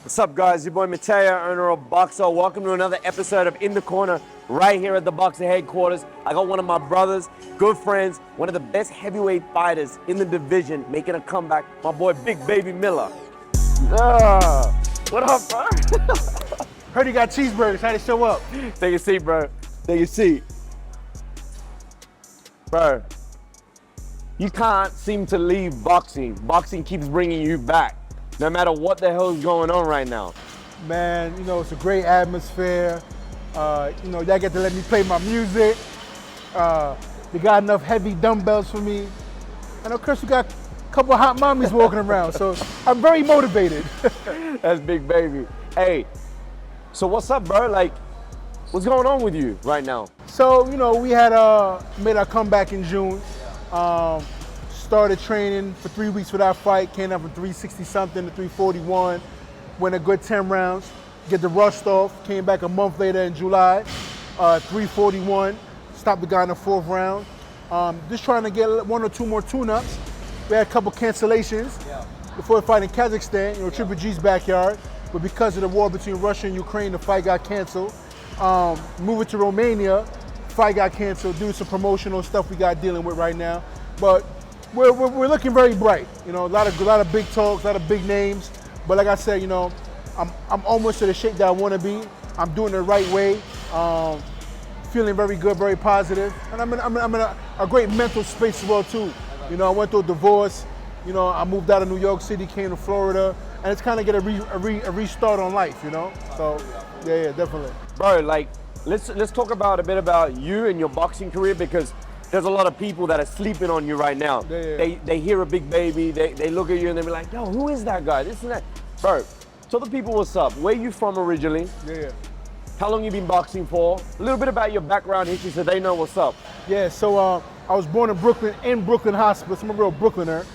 What's up, guys? Your boy Mateo, owner of BOXR. Welcome to another episode of In the Corner, right here at the BOXR headquarters. I got one of my brothers, good friends, one of the best heavyweight fighters in the division, making a comeback. My boy, Big Baby Miller. What up, bro? Heard you got cheeseburgers. How'd it show up? Take a seat, bro. Take a seat. Bro, you can't seem to leave boxing. Boxing keeps bringing you back, no matter what the hell is going on right now. Man, you know, it's a great atmosphere. Y'all get to let me play my music. They got enough heavy dumbbells for me. And of course, we got a couple of hot mommies walking around, so I'm very motivated. That's Big Baby. Hey, so what's up, bro? Like, what's going on with you right now? So, you know, we had made our comeback in June. Started training for 3 weeks for that fight, came up from 360 something to 341, went a good 10 rounds, get the rust off, came back a month later in July, 341, stopped the guy in the fourth round. Just trying to get one or two more tune-ups. We had a couple cancellations before the fight in Kazakhstan, you know, Triple G's backyard, but because of the war between Russia and Ukraine, the fight got canceled. Moving to Romania, fight got canceled due to some promotional stuff we got dealing with right now. But we're looking very bright. You know, a lot of big talks, a lot of big names. But like I said, you know, I'm almost to the shape that I want to be. I'm doing it the right way. Feeling very good, very positive, and I'm in a great mental space as well too. You know, I went through a divorce. You know, I moved out of New York City, came to Florida, and it's kind of get a restart on life. You know, so yeah, definitely. Bro, like, let's talk a bit about you and your boxing career, because there's a lot of people that are sleeping on you right now. Yeah. They hear a Big Baby, they look at you and they be like, yo, who is that guy? This and that. Bro, tell the people what's up. Where you from originally? Yeah. How long you been boxing for? A little bit about your background history so they know what's up. Yeah, so I was born in Brooklyn Hospital, so I'm a real Brooklyner.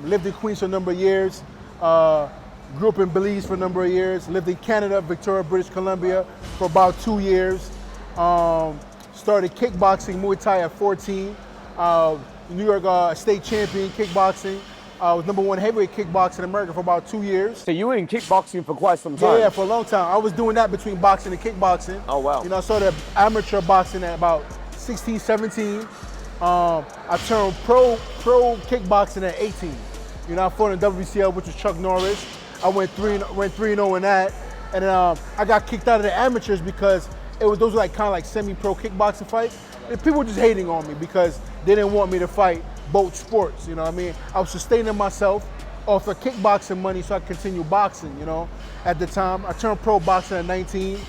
Lived in Queens for a number of years. Grew up in Belize for a number of years. Lived in Canada, Victoria, British Columbia for about 2 years. Started kickboxing, Muay Thai at 14. New York state champion kickboxing. I was #1 heavyweight kickboxer in America for about 2 years. So you were in kickboxing for quite some time? Yeah, for a long time. I was doing that between boxing and kickboxing. Oh, wow. You know, I started amateur boxing at about 16, 17. I turned pro kickboxing at 18. You know, I fought in WCL, which was Chuck Norris. I went 3-0 in that. And then I got kicked out of the amateurs because those were like kind of like semi-pro kickboxing fights. And people were just hating on me because they didn't want me to fight both sports, you know what I mean? I was sustaining myself off of kickboxing money so I could continue boxing, you know? At the time, I turned pro boxing at 19,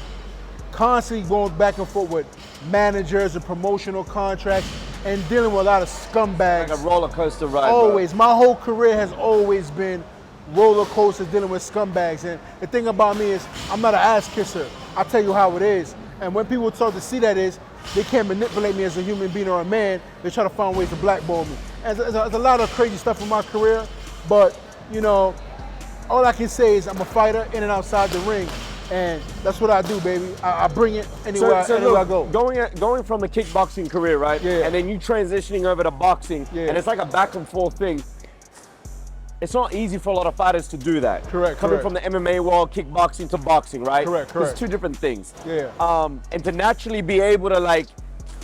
constantly going back and forth with managers and promotional contracts and dealing with a lot of scumbags. Like a roller coaster ride, Always. bro. My whole career has always been roller coasters dealing with scumbags. And the thing about me is I'm not an ass kisser. I tell you how it is. And when people start to see that is, they can't manipulate me as a human being or a man. They try to find ways to blackball me. And there's a lot of crazy stuff in my career, but you know, all I can say is I'm a fighter in and outside the ring, and that's what I do, baby. I bring it anywhere I go. Going from a kickboxing career, right? Yeah. And then you transitioning over to boxing, Yeah. and it's like a back and forth thing. It's not easy for a lot of fighters to do that. Correct. Coming from the MMA world, kickboxing to boxing, right? Correct. It's two different things. Yeah. And to naturally be able to, like,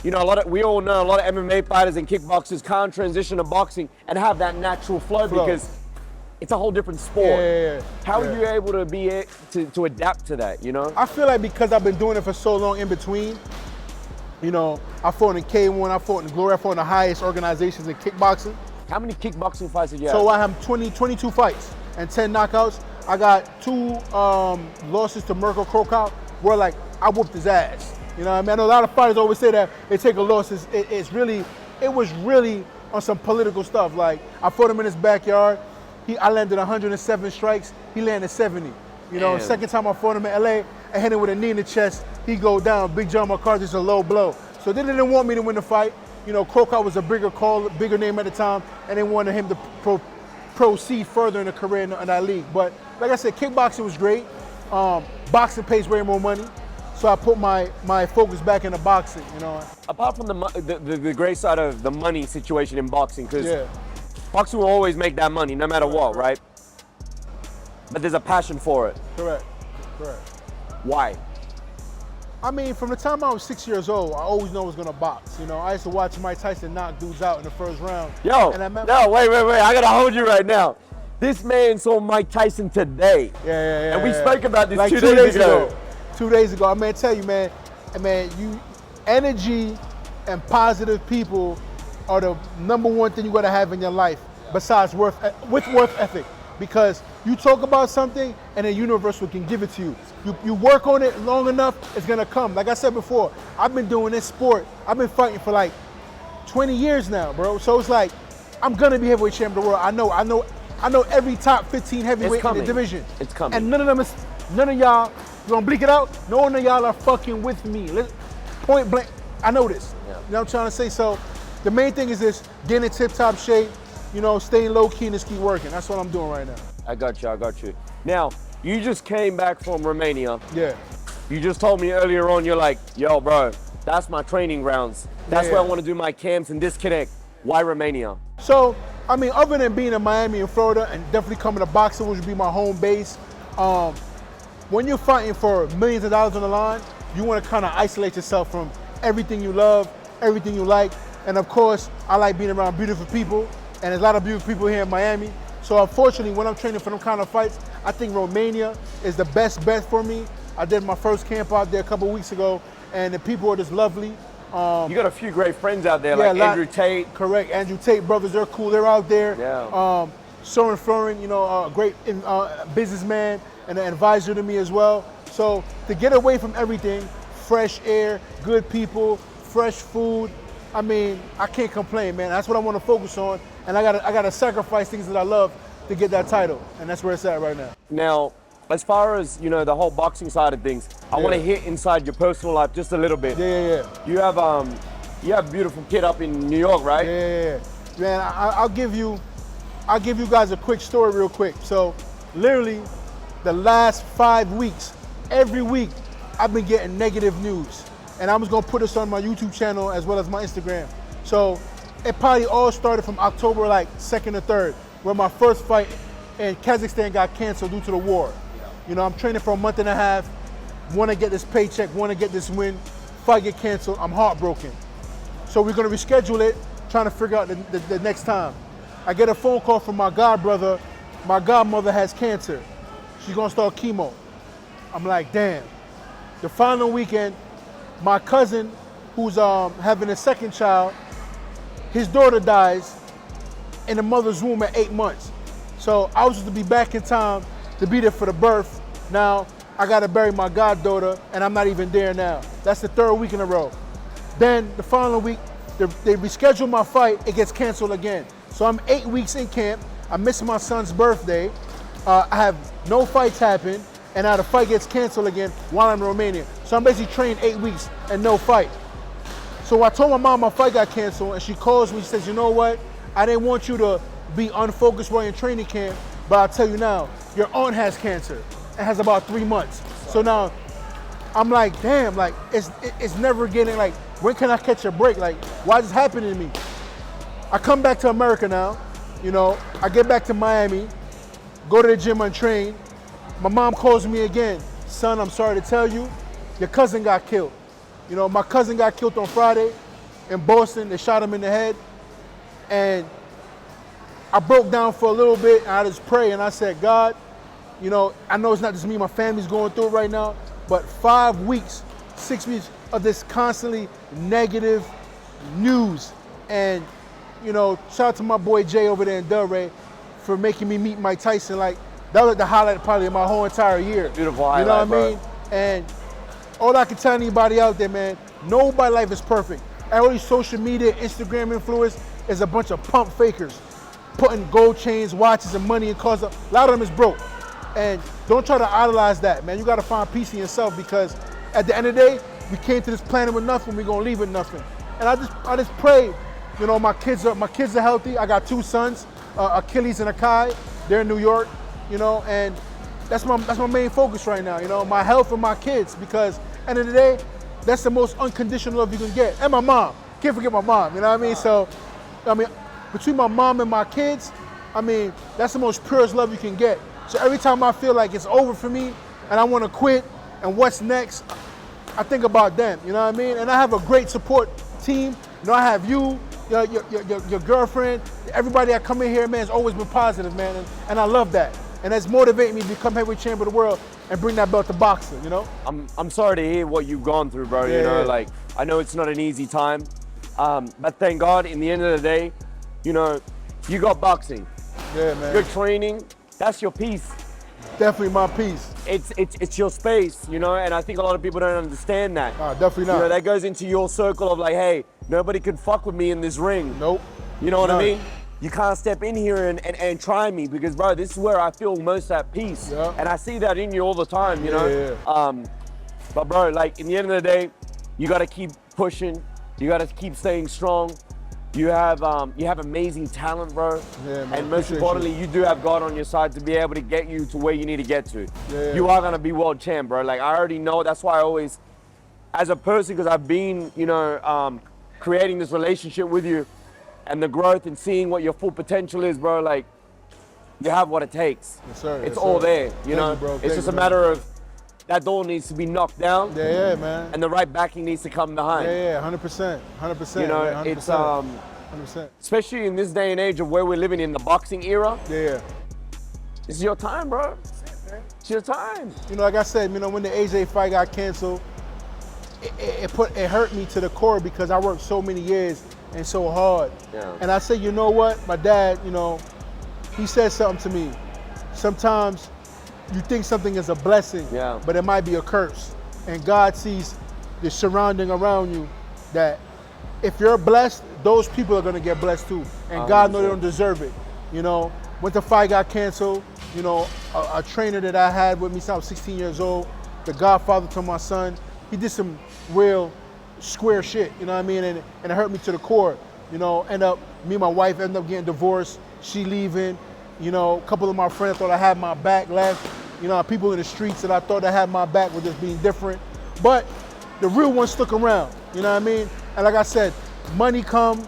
you know, we all know a lot of MMA fighters and kickboxers can't transition to boxing and have that natural flow because it's a whole different sport. Yeah. How are you able to be to adapt to that, you know? I feel like because I've been doing it for so long in between, you know, I fought in K1, I fought in Glory, I fought in the highest organizations in kickboxing. How many kickboxing fights did you have? So I have 22 fights and 10 knockouts. I got 2 losses to Mirko Krokow where like I whooped his ass. You know what I mean? I know a lot of fighters always say that they take a loss. It was really on some political stuff. Like I fought him in his backyard. I landed 107 strikes. He landed 70. You know, Damn. second time I fought him in LA, I hit him with a knee in the chest. He go down. Big John McCarthy's a low blow. So they didn't want me to win the fight. You know, Krokow was a bigger name at the time, and they wanted him to proceed further in a career in that league. But like I said, kickboxing was great. Boxing pays way more money, so I put my focus back into boxing. You know. Apart from the great side of the money situation in boxing, because Yeah. boxing will always make that money no matter what, right? but there's a passion for it. Correct. Why? I mean, from the time I was 6 years old, I always knew I was gonna box. You know, I used to watch Mike Tyson knock dudes out in the first round. Yo, wait. I gotta hold you right now. This man saw Mike Tyson today. Yeah. And we spoke about this like 2 days ago. 2 days ago. I'm gonna tell you, man, energy and positive people are the number one thing you gotta have in your life, besides work ethic. Because you talk about something and the universe can give it to you. You work on it long enough, it's gonna come. Like I said before, I've been doing this sport, I've been fighting for like 20 years now, bro. So it's like, I'm gonna be heavyweight champion of the world. I know every top 15 heavyweight in the division. It's coming. And none of y'all, you gonna bleak it out? None of y'all are fucking with me. Point blank, I know this. Yeah. You know what I'm trying to say? So the main thing is this, getting in tip-top shape, you know, staying low-key and just keep working. That's what I'm doing right now. I got you. Now, you just came back from Romania. Yeah. You just told me earlier on, you're like, yo, bro, that's my training grounds. That's where I want to do my camps and disconnect. Why Romania? So, I mean, other than being in Miami and Florida and definitely coming to boxing, which would be my home base, when you're fighting for millions of dollars on the line, you want to kind of isolate yourself from everything you love, everything you like. And of course, I like being around beautiful people, and there's a lot of beautiful people here in Miami. So unfortunately, when I'm training for them kind of fights, I think Romania is the best bet for me. I did my first camp out there a couple of weeks ago, and the people are just lovely. You got a few great friends out there, like Andrew Tate. Correct, Andrew Tate brothers, they're cool, they're out there. Yeah. Soren Florin, you know, a great businessman and an advisor to me as well. So to get away from everything, fresh air, good people, fresh food, I mean, I can't complain, man. That's what I want to focus on, and I gotta sacrifice things that I love to get that title, and that's where it's at right now. Now, as far as, you know, the whole boxing side of things, I want to hit inside your personal life just a little bit. Yeah. You have a beautiful kid up in New York, right? Yeah. Man, I'll give you guys a quick story real quick. So literally the last 5 weeks, every week I've been getting negative news. And I'm just gonna put this on my YouTube channel as well as my Instagram. So it probably all started from October like 2nd or 3rd, where my first fight in Kazakhstan got canceled due to the war. You know, I'm training for a month and a half, wanna get this paycheck, wanna get this win. Fight get canceled, I'm heartbroken. So we're gonna reschedule it, trying to figure out the next time. I get a phone call from my godbrother. My godmother has cancer. She's gonna start chemo. I'm like, damn. The following weekend, my cousin, who's having a second child, his daughter dies in the mother's womb at 8 months. So I was supposed to be back in time to be there for the birth. Now I gotta bury my goddaughter, and I'm not even there now. That's the 3rd week in a row. Then the following week, they reschedule my fight, it gets canceled again. So I'm 8 weeks in camp, I missed my son's birthday, I have no fights happen, and now the fight gets canceled again while I'm in Romania. So I'm basically trained 8 weeks and no fight. So I told my mom my fight got canceled, and she calls me, she says, you know what? I didn't want you to be unfocused while you're in training camp, but I'll tell you now, your aunt has cancer and has about 3 months. So now I'm like, damn, like it's never getting, like, when can I catch a break? Like, why is this happening to me? I come back to America now, you know, I get back to Miami, go to the gym and train. My mom calls me again, son, I'm sorry to tell you, your cousin got killed. You know, my cousin got killed on Friday in Boston. They shot him in the head. And I broke down for a little bit, and I just prayed, and I said, God, you know, I know it's not just me, my family's going through it right now, but 5 weeks, 6 weeks of this constantly negative news. And, you know, shout out to my boy Jay over there in Delray for making me meet Mike Tyson. Like, that was the highlight probably of my whole entire year. Beautiful highlight, you know what I mean? bro. And all I can tell anybody out there, man, nobody's life is perfect. All these social media, Instagram influencers is a bunch of pump fakers, putting gold chains, watches, and money in cars. A lot of them is broke. And don't try to idolize that, man. You gotta find peace in yourself, because at the end of the day, we came to this planet with nothing, we're gonna leave with nothing. And I just pray, you know, my kids are healthy. I got 2 sons, Achilles and Akai. They're in New York, you know, and that's my main focus right now, you know, my health and my kids, because at the end of the day, that's the most unconditional love you can get. And my mom, can't forget my mom, you know what I mean? So, I mean, between my mom and my kids, I mean, that's the most purest love you can get. So every time I feel like it's over for me and I want to quit and what's next, I think about them, you know what I mean? And I have a great support team. You know, I have you, your girlfriend, everybody that come in here, man, has always been positive, man, and I love that. And that's motivating me to become heavyweight champion of the world and bring that belt to boxing, you know? I'm sorry to hear what you've gone through, bro. Yeah, You know, yeah. like, I know it's not an easy time, but thank God, in the end of the day, you know, you got boxing. Yeah, man. Good training, that's your piece. Definitely my piece. It's your space, you know, and I think a lot of people don't understand that. Definitely not. You know, that goes into your circle of like, hey, nobody can fuck with me in this ring. Nope. You know what I None. mean? You can't step in here and try me because, bro, this is where I feel most at peace. Yeah. And I see that in you all the time, you know? Yeah. But, bro, like, in the end of the day, you got to keep pushing. You got to keep staying strong. You have amazing talent, bro. Yeah, man. And most Appreciate importantly, you do have God on your side to be able to get you to where you need to get to. Yeah. You are going to be world champ, bro. Like, I already know. That's why I always, as a person, because I've been, you know, creating this relationship with you and the growth and seeing what your full potential is, bro, like, you have what it takes. Yes, sir. It's Yes, all sir. there, you Thank know? you, bro. It's Thank just you, a man. matter of that door needs to be knocked down Yeah, yeah, man. and the right backing needs to come behind. Yeah, 100%. 100%. You know, man, 100%. it's 100%. especially in this day and age of where we're living in the boxing era, Yeah. this is your time, bro. It's your time. You know, like I said, you know, when the AJ fight got canceled, it hurt me to the core because I worked so many years and so hard. Yeah. And I said, you know what? My dad, you know, he said something to me. Sometimes you think something is a blessing, Yeah. but it might be a curse. And God sees the surrounding around you that if you're blessed, those people are gonna get blessed too. And God knows they don't deserve it. You know, when the fight got canceled, you know, a trainer that I had with me since I was 16 years old, the godfather to my son, he did some real square shit, you know what I mean? And it hurt me to the core. You know, me and my wife ended up getting divorced, she leaving. You know, a couple of my friends thought I had my back left. You know, people in the streets that I thought I had my back were just being different. But the real ones stuck around, you know what I mean? And like I said, money come,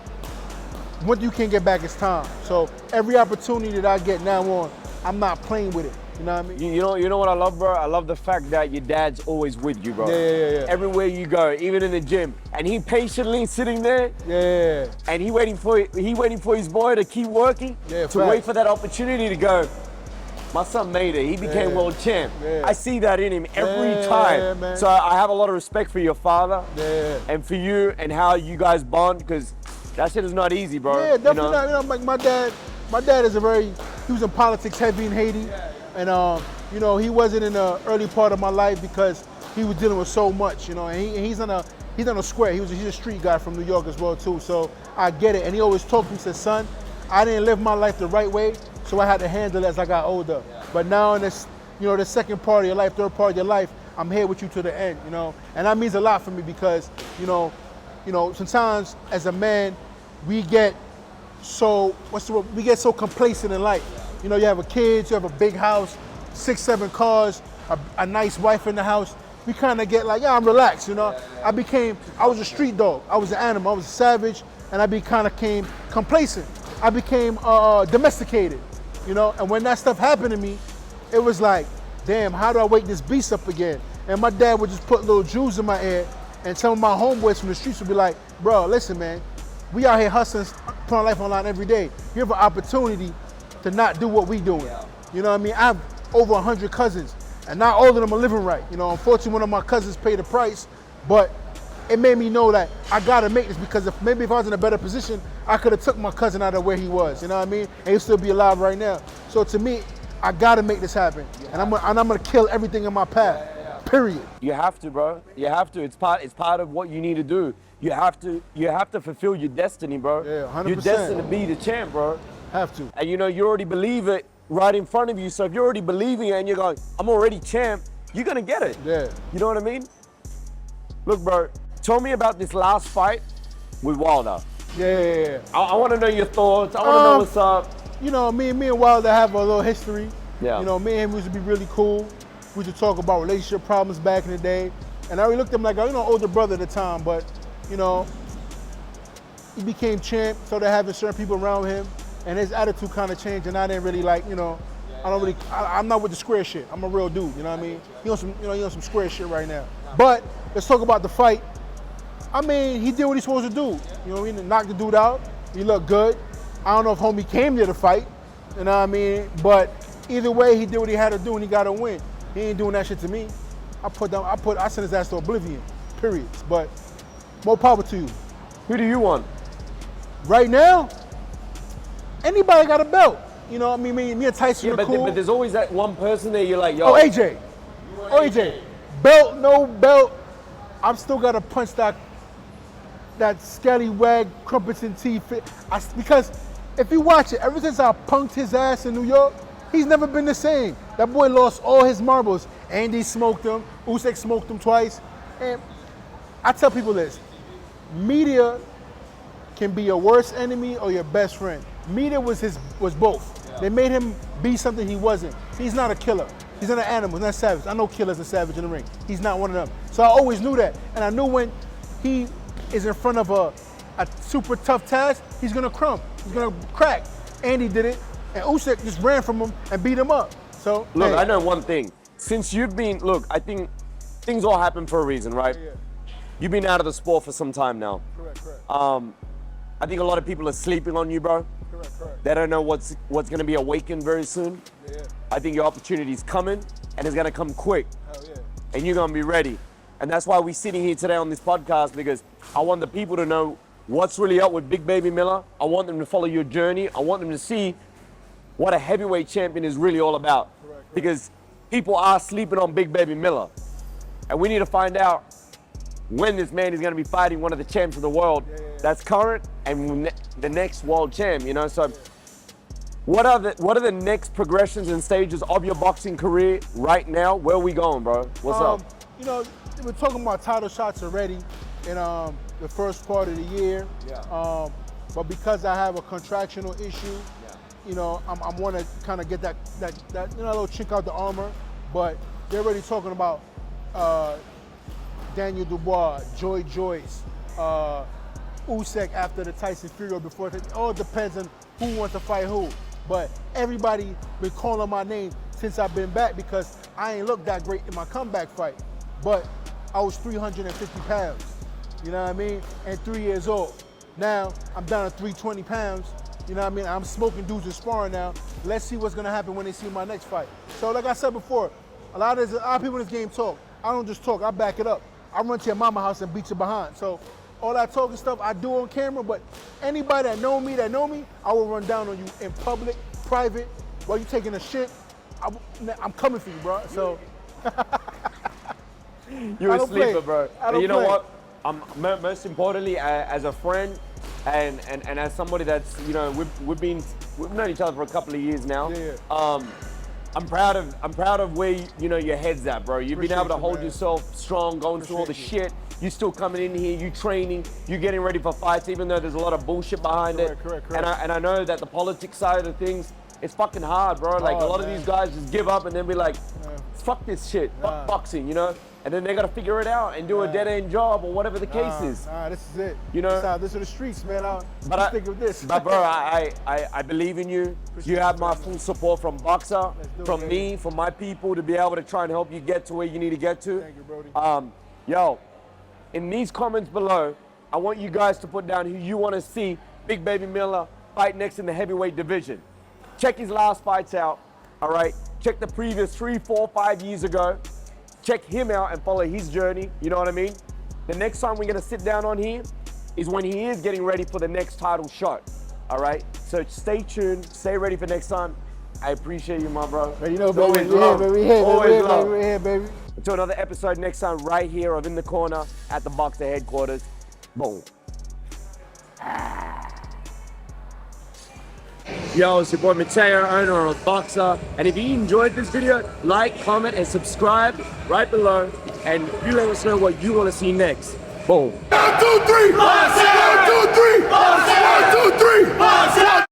what you can get back is time. So every opportunity that I get now on, I'm not playing with it, you know what I mean? You know what I love, bro? I love the fact that your dad's always with you, bro. Yeah. Everywhere you go, even in the gym, and he patiently sitting there, Yeah. and he waiting for his boy to keep working, Yeah, to fact. wait for that opportunity to go. My son made it. He became Yeah. world champ. Yeah. I see that in him every Yeah, time. man. So I have a lot of respect for your father Yeah. and for you and how you guys bond because that shit is not easy, bro. Yeah, definitely you know? not. You know, like my dad is he was in politics heavy in Haiti. And, you know, he wasn't in the early part of my life because he was dealing with so much, you know, and he's on a square. He's a street guy from New York as well, too. So I get it. And he always told me, he said, son, I didn't live my life the right way, so I had to handle it as I got older. But now in this, you know, the second part of your life, third part of your life, I'm here with you to the end, you know. And that means a lot for me because, you know, sometimes as a man, we get so complacent in life. You know, you have a kid, you have a big house, 6, 7 cars, a nice wife in the house. We kind of get like, yeah, I'm relaxed, you know. I was a street dog. I was an animal. I was a savage, and I became complacent. I became domesticated, you know. And when that stuff happened to me, it was like, damn, how do I wake this beast up again? And my dad would just put little jewels in my ear, and some of my homeboys from the streets would be like, bro, listen, man, we out here hustling, putting our life online every day. You have an opportunity to not do what we doing. You know what I mean? I have over 100 cousins, and not all of them are living right. You know, unfortunately, one of my cousins paid the price, but it made me know that I gotta make this because if I was in a better position, I could have took my cousin out of where he was. You know what I mean? And he'd still be alive right now. So to me, I gotta make this happen, and I'm gonna kill everything in my path. Period. You have to, bro. You have to. It's part of what you need to do. You have to fulfill your destiny, bro. Yeah, 100%. You're destined to be the champ, bro. Have to. And you know, you already believe it right in front of you. So if you're already believing it and you're going, I'm already champ, you're gonna get it. Yeah. You know what I mean? Look, bro, tell me about this last fight with Wilder. Yeah. I want to know your thoughts. I want to know what's up. You know, me and Wilder have a little history. Yeah. You know, me and him used to be really cool. We used to talk about relationship problems back in the day. And I already looked at him like, you know, older brother at the time, but, you know, he became champ, started having certain people around him, and his attitude kind of changed, and I didn't really like, you know, I'm not with the square shit. I'm a real dude, you know what I mean? He on some square shit right now. But let's talk about the fight. I mean, he did what he's supposed to do. You know what I mean? Knocked the dude out. He looked good. I don't know if homie came there to fight, you know what I mean? But either way, he did what he had to do and he got to win. He ain't doing that shit to me. I sent his ass to oblivion, period. But more power to you. Who do you want? Right now, anybody got a belt. You know what I mean? Me and Tyson are cool. But there's always that one person that you're like, yo. Oh, AJ. Oh, AJ. Belt, no belt. I'm still got to punch that scallywag, crumpets and teeth. Because if you watch it, ever since I punked his ass in New York, he's never been the same. That boy lost all his marbles. Andy smoked him. Usyk smoked him twice. And I tell people this. Media can be your worst enemy or your best friend. Media was both. Yeah. They made him be something he wasn't. He's not a killer. He's not an animal, he's not a savage. I know killers are savage in the ring. He's not one of them. So I always knew that. And I knew when he is in front of a super tough task, he's gonna crump. He's gonna crack. Andy did it, and Usyk just ran from him and beat him up. So look, hey. I know one thing. Since you've been, I think things all happen for a reason, right? Yeah. You've been out of the sport for some time now. Correct. I think a lot of people are sleeping on you, bro. Correct. They don't know what's going to be awakened very soon. Yeah. I think your opportunity's coming, and it's going to come quick. Hell yeah. And you're going to be ready. And that's why we're sitting here today on this podcast, because I want the people to know what's really up with Big Baby Miller. I want them to follow your journey. I want them to see what a heavyweight champion is really all about. Correct. Because people are sleeping on Big Baby Miller. And we need to find out when this man is going to be fighting one of the champs of the world that's current and the next world champ, you know? So what are the next progressions and stages of your boxing career right now? Where are we going, bro? What's up? You know, we're talking about title shots already in the first part of the year. Yeah. But because I have a contractional issue, you know, I want to kind of get that little chink out the armor. But they're already talking about Daniel Dubois, Joy Joyce, Usyk after the Tyson Fury before. It all depends on who wants to fight who. But everybody been calling my name since I've been back because I ain't looked that great in my comeback fight. But I was 350 pounds, you know what I mean? And 3 years old. Now I'm down to 320 pounds, you know what I mean? I'm smoking dudes in sparring now. Let's see what's gonna happen when they see my next fight. So like I said before, a lot of people in this game talk. I don't just talk, I back it up. I run to your mama house and beat you behind. So all that talking stuff I do on camera, but anybody that know me, I will run down on you in public, private, while you taking a shit. I'm coming for you, bro. So you a sleeper, bro. But you know what? Most importantly, as a friend and as somebody that's, you know, we've known each other for a couple of years now. Yeah. I'm proud of where your head's at, bro. You've been able to hold yourself strong, going through all the shit. You still coming in here, you training, you getting ready for fights, even though there's a lot of bullshit behind it. Correct. And I know that the politics side of things, it's fucking hard, bro. Like a lot of these guys just give up and then be like, fuck this shit, fuck boxing, you know? And then they gotta figure it out and do a dead-end job or whatever the case is. This is it. You know? This is the streets, man. But think of this. But bro, I believe in you. You have my full support from BOXR, from me, from my people to be able to try and help you get to where you need to get to. Thank you, Brody. Yo, in these comments below, I want you guys to put down who you want to see Big Baby Miller fight next in the heavyweight division. Check his last fights out, all right? Check the previous 3, 4, 5 years ago. Check him out and follow his journey, you know what I mean? The next time we're gonna sit down on here is when he is getting ready for the next title shot, all right? So stay tuned, stay ready for next time. I appreciate you, my bro. You know, baby, we're here, baby. Until another episode next time, right here of In the Corner at the BOXR headquarters. Boom. Yo, it's your boy Mateo, owner of BOXR. And if you enjoyed this video, like, comment, and subscribe right below. And you let us know what you want to see next. Boom. 1, 2, 3! 1, 2, 3! 1, 2, 3!